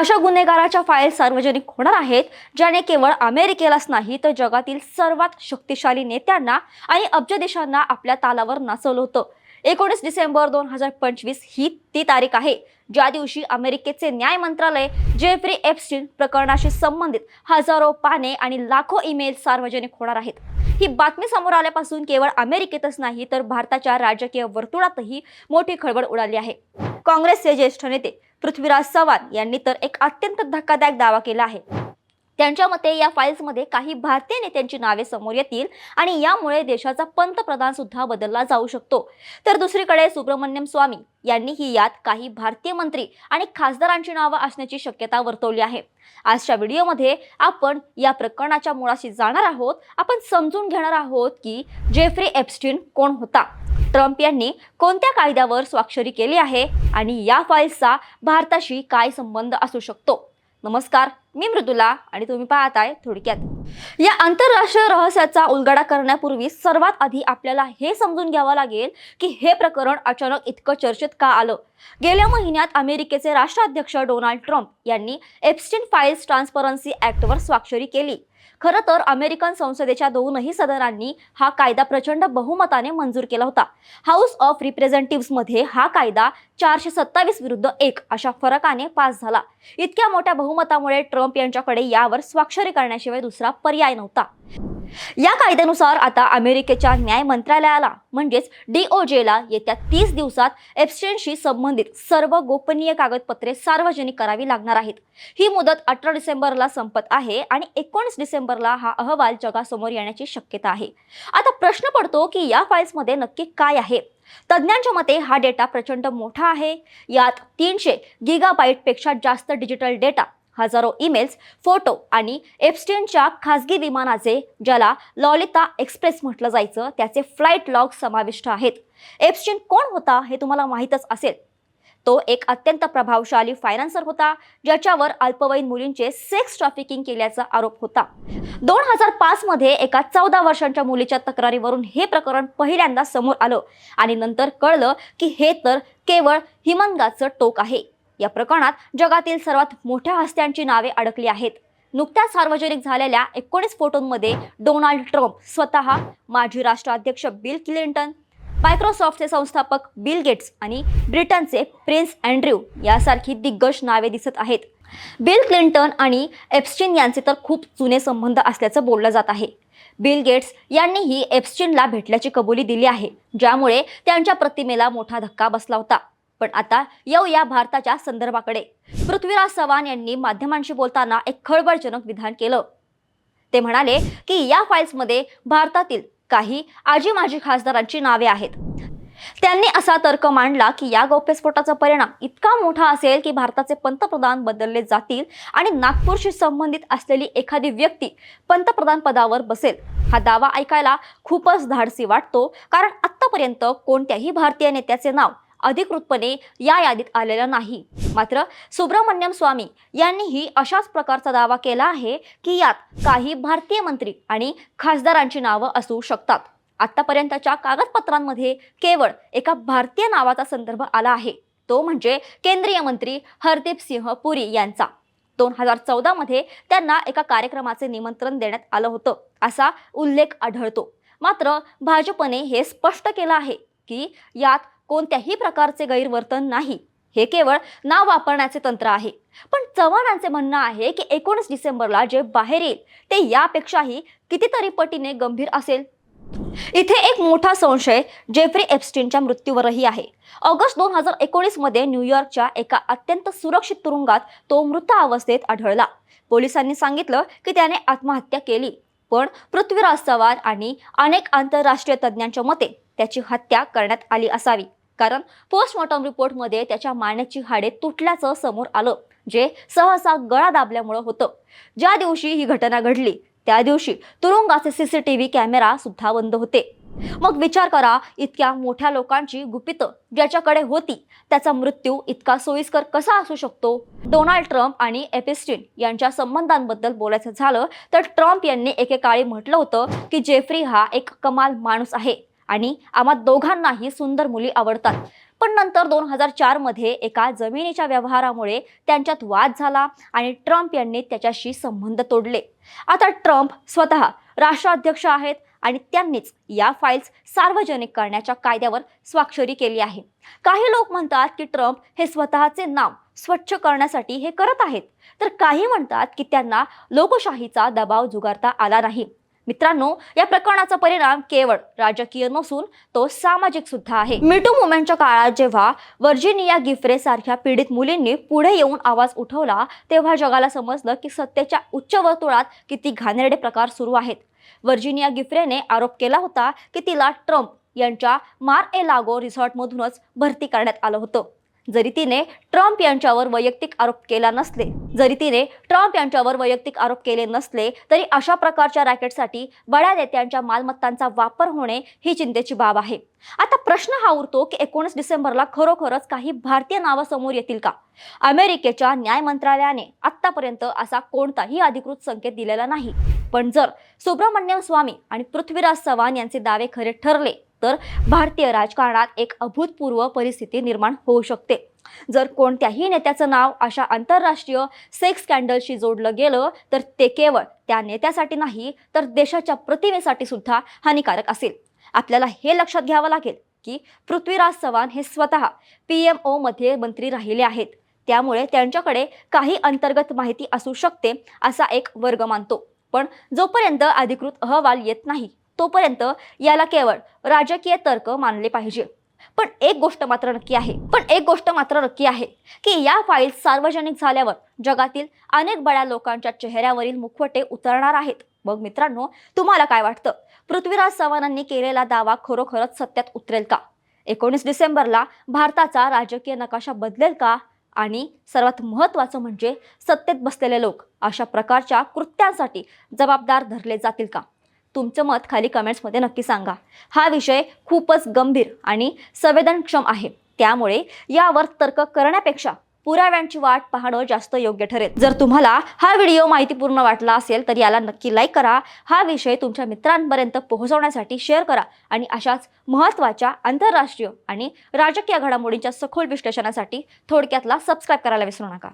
अशा गुन्हेगाराच्या फाईल सार्वजनिक होणार आहेत ज्याने केवळ अमेरिकेलाच नाही तर जगातील सर्वात शक्तिशाली नेत्यांना आणि अब्ज देशांना आपल्या तालावर नाचवलं होतं। 19 डिसेंबर 2025 ही ती तारीख आहे ज्या दिवशी अमेरिकेचे न्याय मंत्रालय जेफ्री एप्स्टीन प्रकरणाशी संबंधित हजारो पाने आणि लाखो ईमेल सार्वजनिक होणार आहेत। ही बातमी समोर आल्यापासून केवळ अमेरिकेतच नाही तर भारताच्या राजकीय वर्तुळातही मोठी खळबळ उडाली आहे। काँग्रेसचे ज्येष्ठ नेते पृथ्वीराज चव्हाण यांनी तर एक अत्यंत धक्कादायक दावा केला आहे। त्यांच्या मते या फाईल्समध्ये काही भारतीय नेत्यांची नावे समोर येतील आणि यामुळे देशाचा पंतप्रधान सुद्धा बदलला जाऊ शकतो। तर दुसरीकडे सुब्रमण्यम स्वामी यांनीही यात काही भारतीय मंत्री आणि खासदारांची नावे असण्याची शक्यता वर्तवली आहे। आजच्या व्हिडिओमध्ये आपण या प्रकरणाच्या मुळाशी जाणार आहोत। आपण समजून घेणार आहोत की जेफ्री एप्स्टीन कोण होता, ट्रम्प यांनी कोणत्या कायद्यावर स्वाक्षरी केली आहे आणि या फाईल्सचा भारताशी काय संबंध असू शकतो। नमस्कार, मी मृदुला आणि तुम्ही पाहताय थोडक्यात। या आंतरराष्ट्रीय रहस्याचा उलगडा करण्यापूर्वी सर्वात आधी आपल्याला हे समजून घ्यावं लागेल की हे प्रकरण अचानक इतकं चर्चेत का आलं। गेल्या महिन्यात अमेरिकेचे राष्ट्राध्यक्ष डोनाल्ड ट्रम्प यांनी एप्स्टीन फाईल्स ट्रान्सपरन्सी ॲक्टवर स्वाक्षरी केली। खरं तर अमेरिकन संसदेच्या दोनही सदनांनी हा कायदा प्रचंड बहुमताने मंजूर केला होता। हाऊस ऑफ रिप्रेझेंटेटिव्हमध्ये हा कायदा 427 विरुद्ध 1 अशा फरकाने पास झाला। इतक्या मोठ्या बहुमतामुळे ट्रम्प यांच्याकडे यावर स्वाक्षरी करण्याशिवाय दुसरा पर्याय नव्हता। या कायद्यानुसार आता अमेरिकेच्या न्याय मंत्रालयाला म्हणजेच DOJला येत्या 30 दिवसात एप्स्टीनशी संबंधित सर्व गोपनीय कागदपत्रे सार्वजनिक करावी लागणार आहेत। ही मुदत 18 डिसेंबरला संपत आहे आणि 19 डिसेंबरला हा अहवाल जगासमोर येण्याची शक्यता आहे। आता प्रश्न पडतो की या फाईल्समध्ये नक्की काय आहे। तज्ञांच्या मते हा डेटा प्रचंड मोठा आहे। यात 300 गिगाबाईटपेक्षा जास्त डिजिटल डेटा, हजारो ईमेल्स, फोटो आणि एप्स्टीनच्या खासगी विमानाचे, ज्याला लॉलिता एक्सप्रेस म्हटलं जायचं, त्याचे फ्लाईट लॉग समाविष्ट आहेत। एप्स्टीन कोण होता हे तुम्हाला माहीतच असेल। तो एक अत्यंत प्रभावशाली फायनान्सर होता ज्याच्यावर अल्पवयीन मुलींचे सेक्स ट्रॅफिकिंग केल्याचा आरोप होता। 2005 मध्ये एका 14 वर्षांच्या मुलीच्या तक्रारीवरून हे प्रकरण पहिल्यांदा समोर आलं आणि नंतर कळलं की हे तर केवळ हिमनगाचं टोक आहे। या प्रकरणात जगातील सर्वात मोठ्या हस्त्यांची नावे अडकली आहेत। नुकत्याच सार्वजनिक झालेल्या 19 फोटोंमध्ये डोनाल्ड ट्रम्प स्वतः, माजी राष्ट्राध्यक्ष बिल क्लिंटन, मायक्रोसॉफ्टचे संस्थापक बिल गेट्स आणि ब्रिटनचे प्रिन्स अँड्र्यू यासारखी दिग्गज नावे दिसत आहेत। बिल क्लिंटन आणि एप्स्टीन यांचे तर खूप जुने संबंध असल्याचं बोललं जात आहे। बिल गेट्स यांनीही एप्स्टीनला भेटल्याची कबुली दिली आहे, ज्यामुळे त्यांच्या प्रतिमेला मोठा धक्का बसला होता। पण आता येऊया भारताच्या संदर्भाकडे। पृथ्वीराज चव्हाण यांनी माध्यमांशी बोलताना एक खळबळजनक विधान केलं। ते म्हणाले की या फाईल्समध्ये भारतातील काही आजी-माजी खासदारांची नावे आहेत। त्यांनी असा तर्क मांडला की या गौप्यस्फोटाचा परिणाम इतका मोठा असेल की भारताचे पंतप्रधान बदलले जातील आणि नागपूरशी संबंधित असलेली एखादी व्यक्ती पंतप्रधान पदावर बसेल। हा दावा ऐकायला खूपच धाडसी वाटतो, कारण आतापर्यंत कोणत्याही भारतीय नेत्याचे नाव अधिकृतपणे या यादीत आलेलं नाही। मात्र सुब्रमण्यम स्वामी यांनीही अशाच प्रकारचा दावा केला आहे की यात काही भारतीय मंत्री आणि खासदारांची नावं असू शकतात। आतापर्यंतच्या कागदपत्रांमध्ये केवळ एका भारतीय नावाचा संदर्भ आला आहे, तो म्हणजे केंद्रीय मंत्री हरदीप सिंह पुरी यांचा। 2014 मध्ये त्यांना एका कार्यक्रमाचे निमंत्रण देण्यात आलं होतं असा उल्लेख आढळतो। मात्र भाजपने हे स्पष्ट केलं आहे की यात कोणत्याही प्रकारचे गैरवर्तन नाही, हे केवळ नाव वापरण्याचे तंत्र आहे। पण चव्हाणांचे म्हणणं आहे की 19 डिसेंबरला जे बाहेर येईल ते यापेक्षाही कितीतरी पटीने गंभीर असेल। इथे एक मोठा संशय जेफ्री एप्स्टीनच्या मृत्यूवरही आहे। ऑगस्ट 2019 मध्ये न्यूयॉर्कच्या एका अत्यंत सुरक्षित तुरुंगात तो मृत अवस्थेत आढळला। पोलिसांनी सांगितलं की त्याने आत्महत्या केली, पण पृथ्वीराज चव्हाण आणि अनेक आंतरराष्ट्रीय तज्ञांच्या मते त्याची हत्या करण्यात आली असावी, कारण पोस्टमॉर्टम रिपोर्टमध्ये त्याच्या मानेची हाडे तुटल्याचं समोर आलं, जे सहसा गळा दाबल्यामुळे होतं। ज्या दिवशी ही घटना घडली त्या दिवशी तुरुंगाचे CCTV कॅमेरा सुद्धा बंद होते। मग विचार करा, इतक्या मोठ्या लोकांची गुपितं ज्याच्याकडे होती त्याचा मृत्यू इतका सोयीस्कर कसा असू शकतो। डोनाल्ड ट्रम्प आणि एप्स्टीन यांच्या संबंधांबद्दल बोलायचं झालं तर ट्रम्प यांनी एकेकाळी म्हटलं होतं की जेफ्री हा एक कमाल माणूस आहे आणि आम्हा दोघांनाही सुंदर मुली आवडतात। पण नंतर 2004 मध्ये एका जमिनीच्या व्यवहारामुळे त्यांच्यात वाद झाला आणि ट्रम्प यांनी त्याच्याशी संबंध तोडले. आता ट्रम्प स्वतः राष्ट्राध्यक्ष आहेत आणि त्यांनीच या फाईल्स सार्वजनिक करण्याच्या कायद्यावर स्वाक्षरी केली आहे. काही लोक म्हणतात की ट्रम्प हे स्वतःचे नाव स्वच्छ करण्यासाठी हे करत आहेत, तर काही म्हणतात की त्यांना लोकशाहीचा दबाव झुगारता आला नाही. मित्रांनो, या प्रकरणाचा परिणाम केवळ राजकीय नसून तो सामाजिक सुद्धा आहे. मीटू मुवमेंटच्या काळात जेव्हा व्हर्जिनिया गिफ्रे सारख्या पीडित मुलींनी पुढे येऊन आवाज उठवला, तेव्हा जगाला समजलं की सत्तेच्या उच्च वर्तुळात किती घाणेरडे प्रकार सुरू आहेत. व्हर्जिनिया गिफ्रेने आरोप केला होता की तिला ट्रम्प यांच्या मार-ए-लागो रिसॉर्टमधूनच भरती करण्यात आलं होतं. जरी तिने ट्रम्प यांच्यावर वैयक्तिक आरोप केले नसले तरी अशा प्रकारच्या रॅकेटसाठी बड्या नेत्यांच्या मालमत्तांचा वापर होणे ही चिंतेची बाब आहे. आता प्रश्न हा उरतो की 19 डिसेंबरला खरोखरच काही भारतीय नावं समोर येतील का? अमेरिकेच्या न्याय मंत्रालयाने आतापर्यंत असा कोणताही अधिकृत संकेत दिलेला नाही. पण जर सुब्रमण्यम स्वामी आणि पृथ्वीराज चव्हाण यांचे दावे खरे ठरले तर भारतीय राजकारणात एक अभूतपूर्व परिस्थिती निर्माण होऊ शकते. जर कोणत्याही नेत्याचं नाव अशा आंतरराष्ट्रीय सेक्स स्कॅन्डलशी जोडलं गेलं तर ते केवळ त्या नेत्यासाठी नाही तर देशाच्या प्रतिमेसाठी सुद्धा हानिकारक असेल. आपल्याला हे लक्षात घ्यावं लागेल की पृथ्वीराज चव्हाण हे स्वतः PMO मध्ये मंत्री राहिले आहेत, त्यामुळे त्यांच्याकडे काही अंतर्गत माहिती असू शकते असा एक वर्ग मानतो. पण जोपर्यंत अधिकृत अहवाल येत नाही तोपर्यंत याला केवळ राजकीय तर्क मानले पाहिजे. पण एक गोष्ट मात्र नक्की आहे की या फाईल्स सार्वजनिक झाल्यावर जगातील अनेक बड्या लोकांच्या चेहऱ्यावरील मुखवटे उतरणार आहेत. मग मित्रांनो, तुम्हाला काय वाटतं? पृथ्वीराज चव्हाणांनी केलेला दावा खरोखरच सत्यात उतरेल का? 19 डिसेंबरला भारताचा राजकीय नकाशा बदलेल का? आणि सर्वात महत्त्वाचं म्हणजे सत्तेत बसलेले लोक अशा प्रकारच्या कृत्यांसाठी जबाबदार धरले जातील का? तुमचं मत खाली कमेंट्समध्ये नक्की सांगा. हा विषय खूपच गंभीर आणि संवेदनक्षम आहे, त्यामुळे यावर तर्क करण्यापेक्षा पुराव्यांची वाट पाहणं जास्त योग्य ठरेल. जर तुम्हाला हा व्हिडिओ माहितीपूर्ण वाटला असेल तर याला नक्की लाईक करा. हा विषय तुमच्या मित्रांपर्यंत पोहोचवण्यासाठी शेअर करा आणि अशाच महत्त्वाच्या आंतरराष्ट्रीय आणि राजकीय घडामोडींच्या सखोल विश्लेषणासाठी थोडक्यातला सबस्क्राईब करायला विसरू नका.